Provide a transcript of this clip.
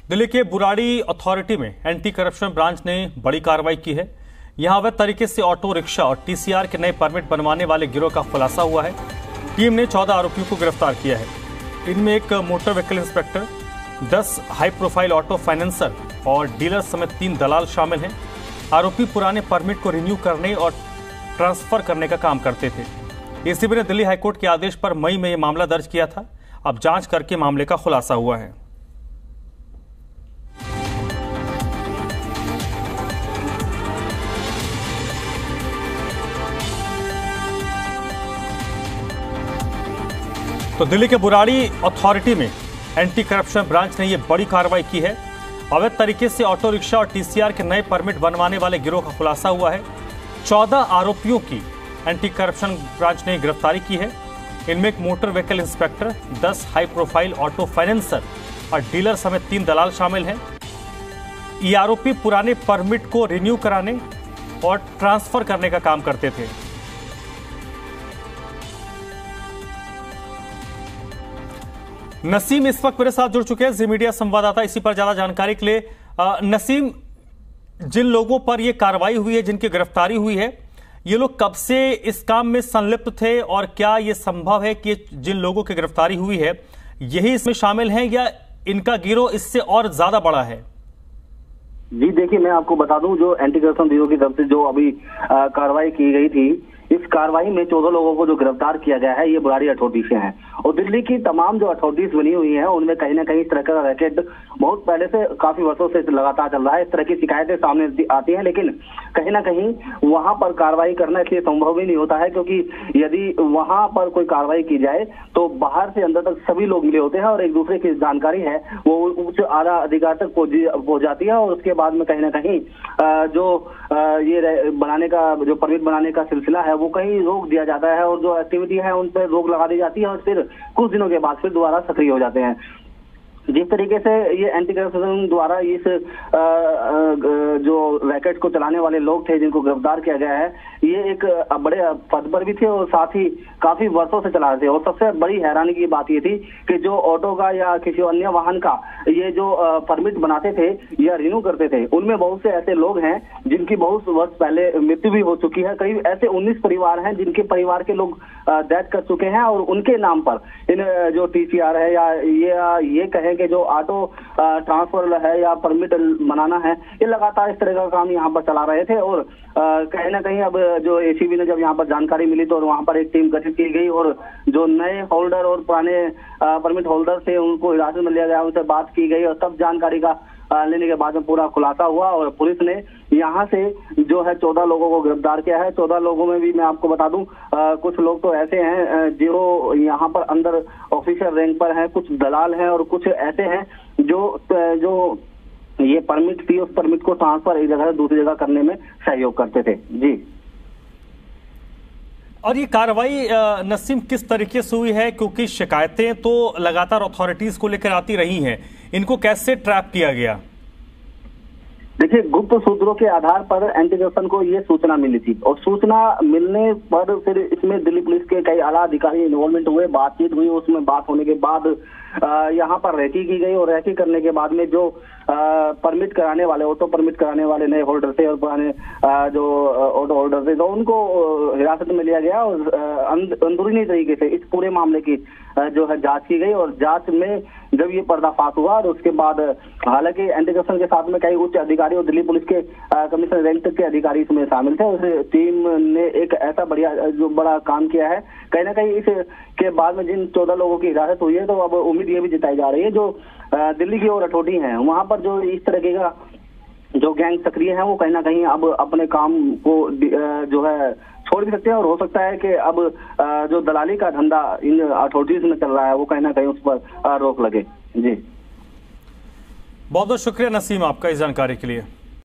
दिल्ली के बुराड़ी अथॉरिटी में anti corruption branch ने बड़ी कार्रवाई की है। यहां अवैध तरीके से ऑटो रिक्शा और टीसीआर के नए परमिट बनवाने वाले गिरोह का खुलासा हुआ है। टीम ने 14 आरोपियों को गिरफ्तार किया है। इनमें एक motor vehicle inspector, 10 high profile auto financer और डीलर समेत 3 दलाल शामिल हैं। आरोपी पुराने परमिट को रिन्यू करने और ट्रांसफर करने का काम करते थे। एसीबी ने दिल्ली हाईकोर्ट के आदेश पर मई में यह मामला दर्ज किया था। अब जांच करके मामले का खुलासा हुआ है। तो दिल्ली के बुराड़ी अथॉरिटी में एंटी करप्शन ब्रांच ने यह बड़ी कार्रवाई की है। अवैध तरीके से ऑटो रिक्शा और टीसीआर के नए परमिट बनवाने वाले गिरोह का खुलासा हुआ है। 14 आरोपियों की एंटी करप्शन ब्रांच ने गिरफ्तारी की है। इनमें एक motor vehicle inspector, 10 high profile auto financer और डीलर समेत 3 दलाल शामिल हैं। ये आरोपी पुराने परमिट को रिन्यू कराने और ट्रांसफर करने का काम करते थे। नसीम इस वक्त मेरे साथ जुड़ चुके हैं, जी मीडिया संवाददाता, इसी पर ज्यादा जानकारी के लिए। नसीम, जिन लोगों पर यह कार्रवाई हुई है, जिनकी गिरफ्तारी हुई है, ये लोग कब से इस काम में संलिप्त थे और क्या यह संभव है कि जिन लोगों की गिरफ्तारी हुई है यही इसमें शामिल हैं या इनका गिरोह इससे और ज्यादा बड़ा है? जी देखिए, मैं आपको बता दूं, जो एंटी करप्शन ब्यूरो की तरफ से जो अभी कार्रवाई की गई थी, इस कार्रवाई में 14 लोगों को जो गिरफ्तार किया गया है, ये बुराड़ी अथॉरिटी से हैं। और दिल्ली की तमाम जो अथॉरिटीज बनी हुई हैं, उनमें कहीं ना कहीं इस तरह का रैकेट बहुत पहले से, काफी वर्षों से लगातार चल रहा है। इस तरह की शिकायतें सामने आती हैं, लेकिन कहीं ना कहीं वहां पर कार्रवाई करना इसलिए संभव ही नहीं होता है, क्योंकि यदि वहां पर कोई कार्रवाई की जाए तो बाहर से अंदर तक सभी लोग मिले होते हैं और एक दूसरे की जानकारी है वो उच्च आला अधिकार तक पहुंच जाती है। और उसके बाद में कहीं ना कहीं जो ये बनाने का, जो परमिट बनाने का सिलसिला है, वो कहीं रोक दिया जाता है और जो एक्टिविटी है उन पर रोक लगा दी जाती है और फिर कुछ दिनों के बाद फिर दोबारा सक्रिय हो जाते हैं। जिस तरीके से ये एंटी करप्शन द्वारा इस जो रैकेट को चलाने वाले लोग थे, जिनको गिरफ्तार किया गया है, ये एक बड़े पद पर भी थे और साथ ही काफी वर्षों से चला रहे थे। और सबसे बड़ी हैरानी की बात ये थी कि जो ऑटो का या किसी अन्य वाहन का ये जो परमिट बनाते थे या रिन्यू करते थे, उनमें बहुत से ऐसे लोग हैं जिनकी बहुत वर्ष पहले मृत्यु भी हो चुकी है। करीब ऐसे 19 परिवार हैं जिनके परिवार के लोग डेथ कर चुके हैं और उनके नाम पर इन जो टीसीआर है या ये कहें कि जो ऑटो ट्रांसफर है या परमिट बनाना है, ये लगातार इस तरह का काम यहाँ पर चला रहे थे। और कहीं ना कहीं अब जो एसीबी ने जब यहाँ पर जानकारी मिली तो वहाँ पर एक टीम गठित की गई और जो नए होल्डर और पुराने परमिट होल्डर थे उनको हिरासत में लिया गया, उनसे बात की गई और तब जानकारी का लेने के बाद में पूरा खुलासा हुआ और पुलिस ने यहाँ से जो है 14 लोगों को गिरफ्तार किया है। 14 लोगों में भी मैं आपको बता दूं, कुछ लोग तो ऐसे हैं जो यहाँ पर अंदर ऑफिसर रैंक पर हैं, कुछ दलाल हैं और कुछ ऐसे हैं जो ये परमिट थी, उस परमिट को ट्रांसफर एक जगह से दूसरी जगह करने में सहयोग करते थे। जी। और ये कार्रवाई नसीम किस तरीके से हुई है, क्योंकि शिकायतें तो लगातार अथॉरिटीज को लेकर आती रही हैं, इनको कैसे ट्रैप किया गया? देखिए, गुप्त सूत्रों के आधार पर एंटी करप्शन को ये सूचना मिली थी और सूचना मिलने पर फिर इसमें दिल्ली पुलिस के कई आला अधिकारी इन्वॉल्वमेंट हुए, बातचीत हुई। उसमें बात होने के बाद यहाँ पर रैकी की गई और रैकी करने के बाद में जो परमिट कराने वाले, ऑटो परमिट कराने वाले नए होल्डर थे और पुराने जो ऑटो होल्डर थे, तो उनको हिरासत में लिया गया और अंदरूनी तरीके से इस पूरे मामले की जो है जांच की गई। और जांच में जब ये पर्दाफाश हुआ और उसके बाद हालांकि एंटी करप्शन के साथ में कई उच्च अधिकारी और दिल्ली पुलिस के कमिश्नर रैंक तक के अधिकारी इसमें शामिल थे। उस टीम ने एक ऐसा बड़ा काम किया है। कहीं ना कहीं इसके बाद में जिन 14 लोगों की हिरासत हुई है, तो अब उम्मीद ये भी जताई जा रही है जो दिल्ली की और अथॉरिटी है वहां पर जो इस तरह का जो गैंग सक्रिय है, वो कहीं ना कहीं अब अपने काम को जो है छोड़ भी सकते हैं और हो सकता है कि अब जो दलाली का धंधा इन अथॉरिटीज में चल रहा है, वो कहीं ना कहीं उस पर रोक लगे। जी, बहुत बहुत शुक्रिया नसीम आपका इस जानकारी के लिए।